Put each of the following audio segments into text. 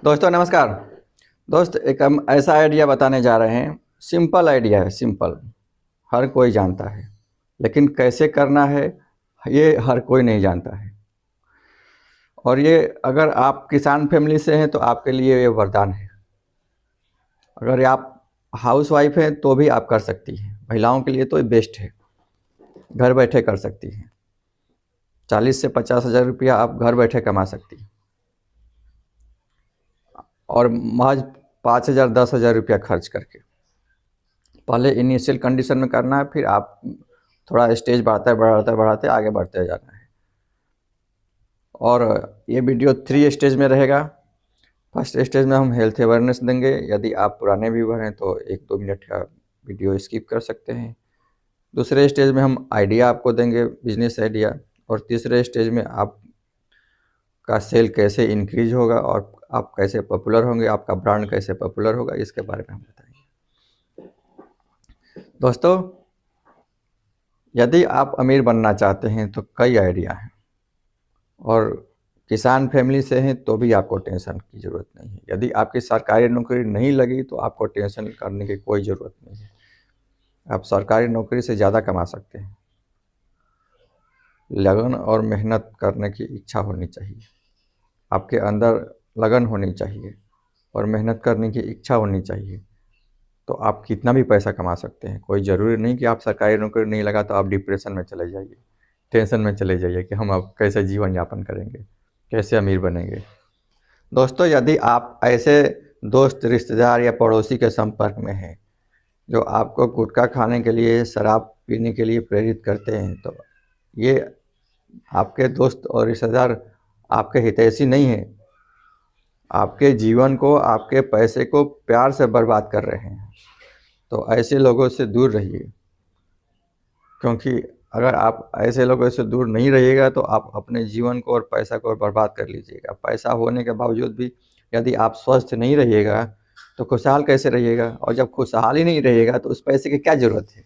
दोस्तों नमस्कार। दोस्त एक हम ऐसा आइडिया बताने जा रहे हैं। सिंपल आइडिया है, सिंपल, हर कोई जानता है, लेकिन कैसे करना है ये हर कोई नहीं जानता है। और ये अगर आप किसान फैमिली से हैं तो आपके लिए ये वरदान है। अगर आप हाउस वाइफ हैं तो भी आप कर सकती हैं। महिलाओं के लिए तो ये बेस्ट है, घर बैठे कर सकती हैं। 40 से 50 हज़ार रुपया आप घर बैठे कमा सकती हैं और महज 5 हज़ार 10 हज़ार रुपया खर्च करके। पहले इनिशियल कंडीशन में करना है, फिर आप थोड़ा स्टेज बढ़ाते आगे बढ़ते जाना है। और ये वीडियो 3 स्टेज में रहेगा। फर्स्ट स्टेज में हम हेल्थ अवेयरनेस देंगे। यदि आप पुराने व्यूवर हैं तो 1-2 मिनट का वीडियो स्किप कर सकते हैं। दूसरे स्टेज में हम आइडिया आपको देंगे, बिजनेस आइडिया। और तीसरे स्टेज में आप का सेल कैसे इंक्रीज होगा और आप कैसे पॉपुलर होंगे, आपका ब्रांड कैसे पॉपुलर होगा, इसके बारे में हम बताएंगे। दोस्तों, यदि आप अमीर बनना चाहते हैं तो कई आइडिया हैं, और किसान फैमिली से हैं तो भी आपको टेंशन की ज़रूरत नहीं है। यदि आपकी सरकारी नौकरी नहीं लगी तो आपको टेंशन करने की कोई ज़रूरत नहीं है। आप सरकारी नौकरी से ज़्यादा कमा सकते हैं। लगन और मेहनत करने की इच्छा होनी चाहिए, आपके अंदर लगन होनी चाहिए और मेहनत करने की इच्छा होनी चाहिए, तो आप कितना भी पैसा कमा सकते हैं। कोई ज़रूरी नहीं कि आप सरकारी नौकरी नहीं लगा तो आप डिप्रेशन में चले जाइए, टेंशन में चले जाइए कि हम अब कैसे जीवन यापन करेंगे, कैसे अमीर बनेंगे। दोस्तों, यदि आप ऐसे दोस्त, रिश्तेदार या पड़ोसी के संपर्क में हैं जो आपको गुटखा खाने के लिए, शराब पीने के लिए प्रेरित करते हैं, तो ये आपके दोस्त और रिश्तेदार आपके हितैषी नहीं हैं। आपके जीवन को, आपके पैसे को प्यार से बर्बाद कर रहे हैं। तो ऐसे लोगों से दूर रहिए, क्योंकि अगर आप ऐसे लोगों से दूर नहीं रहिएगा तो आप अपने जीवन को और पैसा को बर्बाद कर लीजिएगा। पैसा होने के बावजूद भी यदि आप स्वस्थ नहीं रहिएगा तो खुशहाल कैसे रहिएगा? और जब खुशहाल ही नहीं रहिएगा तो उस पैसे की क्या ज़रूरत है?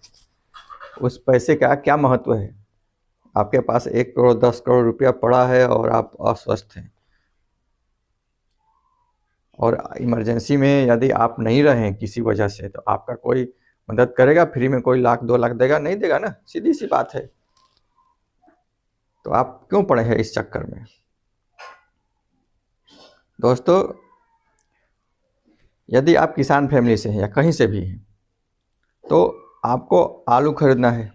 उस पैसे का क्या महत्व है? आपके पास 1 करोड़ 10 करोड़ रुपया पड़ा है और आप अस्वस्थ हैं, और इमरजेंसी में यदि आप नहीं रहें किसी वजह से, तो आपका कोई मदद करेगा? फ्री में कोई 1 लाख 2 लाख देगा? नहीं देगा ना, सीधी सी बात है। तो आप क्यों पड़े हैं इस चक्कर में? दोस्तों, यदि आप किसान फैमिली से हैं या कहीं से भी हैं तो आपको आलू खरीदना है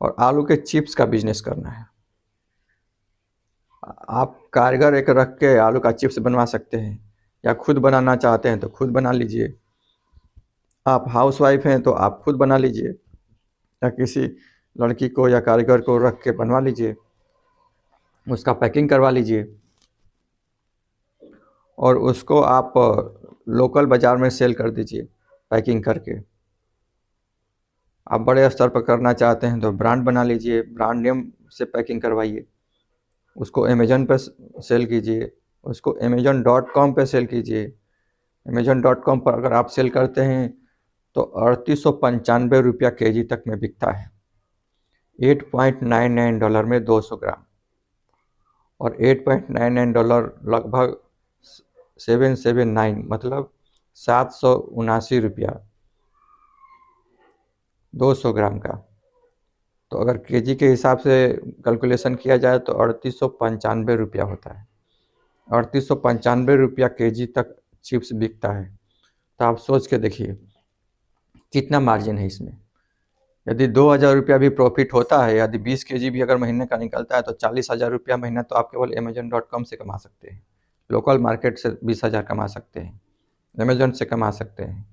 और आलू के चिप्स का बिजनेस करना है। आप कारीगर एक रख के आलू का चिप्स बनवा सकते हैं, या खुद बनाना चाहते हैं तो खुद बना लीजिए। आप हाउस वाइफ हैं तो आप खुद बना लीजिए, या किसी लड़की को या कारीगर को रख के बनवा लीजिए, उसका पैकिंग करवा लीजिए और उसको आप लोकल बाज़ार में सेल कर दीजिए पैकिंग करके। आप बड़े स्तर पर करना चाहते हैं तो ब्रांड बना लीजिए, ब्रांड नेम से पैकिंग करवाइए, उसको अमेज़न पर सेल कीजिए, उसको amazon.com पे सेल कीजिए। amazon.com पर अगर आप सेल करते हैं तो 3895 रुपया kg तक में बिकता है। $8.99 में 200 ग्राम, और $8.99 लगभग 779, मतलब 779 रुपया 200 ग्राम का। तो अगर केजी के हिसाब से कैलकुलेशन किया जाए तो 3895 रुपया होता है। 3895 रुपया केजी तक चिप्स बिकता है। तो आप सोच के देखिए कितना मार्जिन है इसमें। यदि 2000 रुपया भी प्रॉफिट होता है, यदि 20 केजी भी अगर महीने का निकलता है तो 40,000 रुपया महीना तो आप केवल amazon.com से कमा सकते हैं। लोकल मार्केट से 20,000 कमा सकते हैं, अमेजोन से कमा सकते हैं।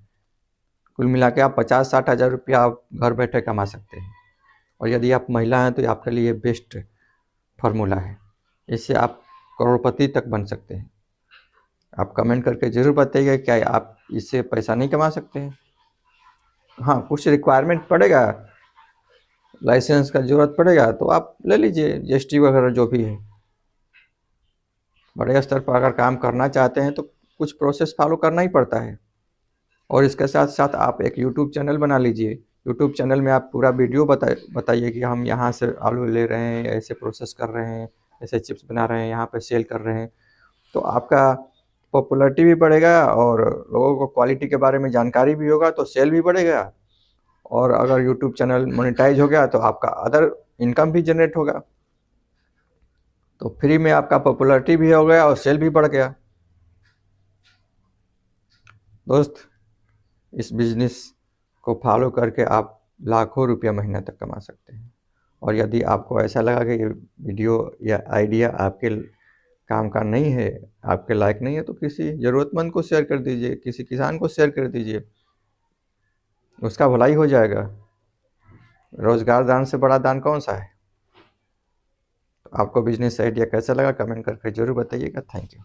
कुल मिला के आप 50-60 हज़ार रुपया आप घर बैठे कमा सकते हैं। और यदि आप महिला हैं तो आपके लिए बेस्ट फार्मूला है। इससे आप करोड़पति तक बन सकते हैं। आप कमेंट करके ज़रूर बताइएगा क्या आप इससे पैसा नहीं कमा सकते हैं। हाँ, कुछ रिक्वायरमेंट पड़ेगा, लाइसेंस का ज़रूरत पड़ेगा तो आप ले लीजिए, जीएसटी वगैरह जो भी है। बड़े स्तर पर अगर काम करना चाहते हैं तो कुछ प्रोसेस फॉलो करना ही पड़ता है। और इसके साथ साथ आप एक यूट्यूब चैनल बना लीजिए। यूट्यूब चैनल में आप पूरा वीडियो बताइए कि हम यहाँ से आलू ले रहे हैं, ऐसे प्रोसेस कर रहे हैं, ऐसे चिप्स बना रहे हैं, यहाँ पे सेल कर रहे हैं। तो आपका पॉपुलैरिटी भी बढ़ेगा और लोगों को क्वालिटी के बारे में जानकारी भी होगा, तो सेल भी बढ़ेगा। और अगर यूट्यूब चैनल मोनेटाइज हो गया तो आपका अदर इनकम भी जनरेट होगा। तो फ्री में आपका पॉपुलैरिटी भी हो गया और सेल भी बढ़ गया। दोस्त, इस बिजनेस को फॉलो करके आप लाखों रुपया महीना तक कमा सकते हैं। और यदि आपको ऐसा लगा कि ये वीडियो या आइडिया आपके काम का नहीं है, आपके लायक नहीं है, तो किसी ज़रूरतमंद को शेयर कर दीजिए, किसी किसान को शेयर कर दीजिए, उसका भलाई हो जाएगा। रोजगार दान से बड़ा दान कौन सा है। तो आपको बिजनेस आइडिया कैसा लगा कमेंट करके जरूर बताइएगा। Thank you.